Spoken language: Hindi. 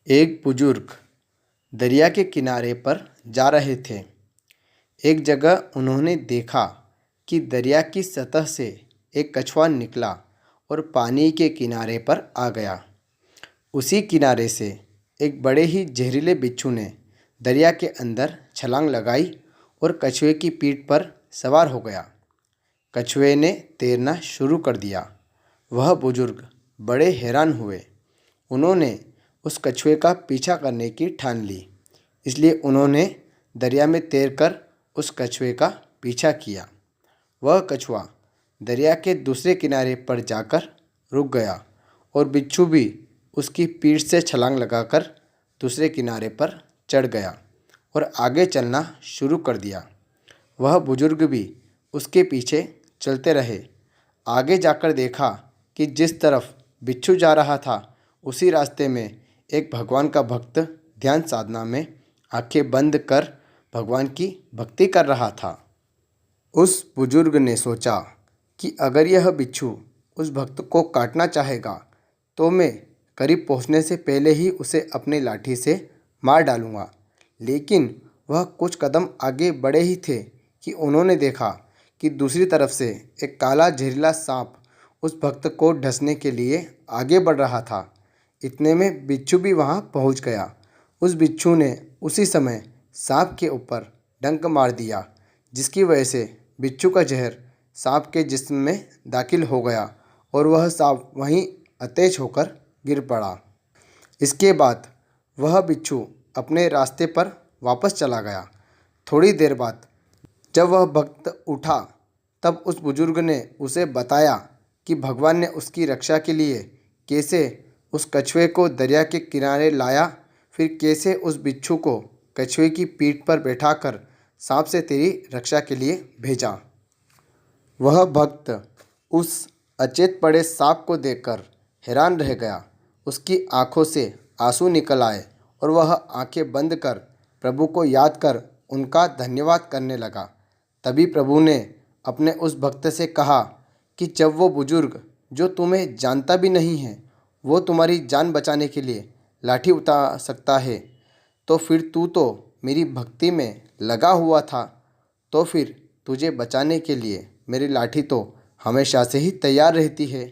एक बुजुर्ग दरिया के किनारे पर जा रहे थे। एक जगह उन्होंने देखा कि दरिया की सतह से एक कछुआ निकला और पानी के किनारे पर आ गया। उसी किनारे से एक बड़े ही जहरीले बिच्छू ने दरिया के अंदर छलांग लगाई और कछुए की पीठ पर सवार हो गया। कछुए ने तैरना शुरू कर दिया। वह बुजुर्ग बड़े हैरान हुए। उन्होंने उस कछुए का पीछा करने की ठान ली। इसलिए उन्होंने दरिया में तैरकर उस कछुए का पीछा किया। वह कछुआ दरिया के दूसरे किनारे पर जाकर रुक गया और बिच्छू भी उसकी पीठ से छलांग लगाकर दूसरे किनारे पर चढ़ गया और आगे चलना शुरू कर दिया। वह बुजुर्ग भी उसके पीछे चलते रहे। आगे जाकर देखा कि जिस तरफ बिच्छू जा रहा था उसी रास्ते में एक भगवान का भक्त ध्यान साधना में आंखें बंद कर भगवान की भक्ति कर रहा था। उस बुजुर्ग ने सोचा कि अगर यह बिच्छू उस भक्त को काटना चाहेगा तो मैं करीब पहुंचने से पहले ही उसे अपनी लाठी से मार डालूंगा। लेकिन वह कुछ कदम आगे बढ़े ही थे कि उन्होंने देखा कि दूसरी तरफ से एक काला जहरीला सांप उस भक्त को डसने के लिए आगे बढ़ रहा था। इतने में बिच्छू भी वहां पहुंच गया। उस बिच्छू ने उसी समय सांप के ऊपर डंक मार दिया, जिसकी वजह से बिच्छू का जहर सांप के जिस्म में दाखिल हो गया और वह सांप वहीं अतेज होकर गिर पड़ा। इसके बाद वह बिच्छू अपने रास्ते पर वापस चला गया। थोड़ी देर बाद जब वह भक्त उठा तब उस बुजुर्ग ने उसे बताया कि भगवान ने उसकी रक्षा के लिए कैसे उस कछुए को दरिया के किनारे लाया, फिर कैसे उस बिच्छू को कछुए की पीठ पर बैठाकर सांप से तेरी रक्षा के लिए भेजा। वह भक्त उस अचेत पड़े सांप को देखकर हैरान रह गया। उसकी आंखों से आंसू निकल आए और वह आंखें बंद कर प्रभु को याद कर उनका धन्यवाद करने लगा। तभी प्रभु ने अपने उस भक्त से कहा कि जब वो बुजुर्ग जो तुम्हें जानता भी नहीं है वो तुम्हारी जान बचाने के लिए लाठी उठा सकता है, तो फिर तू तो मेरी भक्ति में लगा हुआ था, तो फिर तुझे बचाने के लिए मेरी लाठी तो हमेशा से ही तैयार रहती है।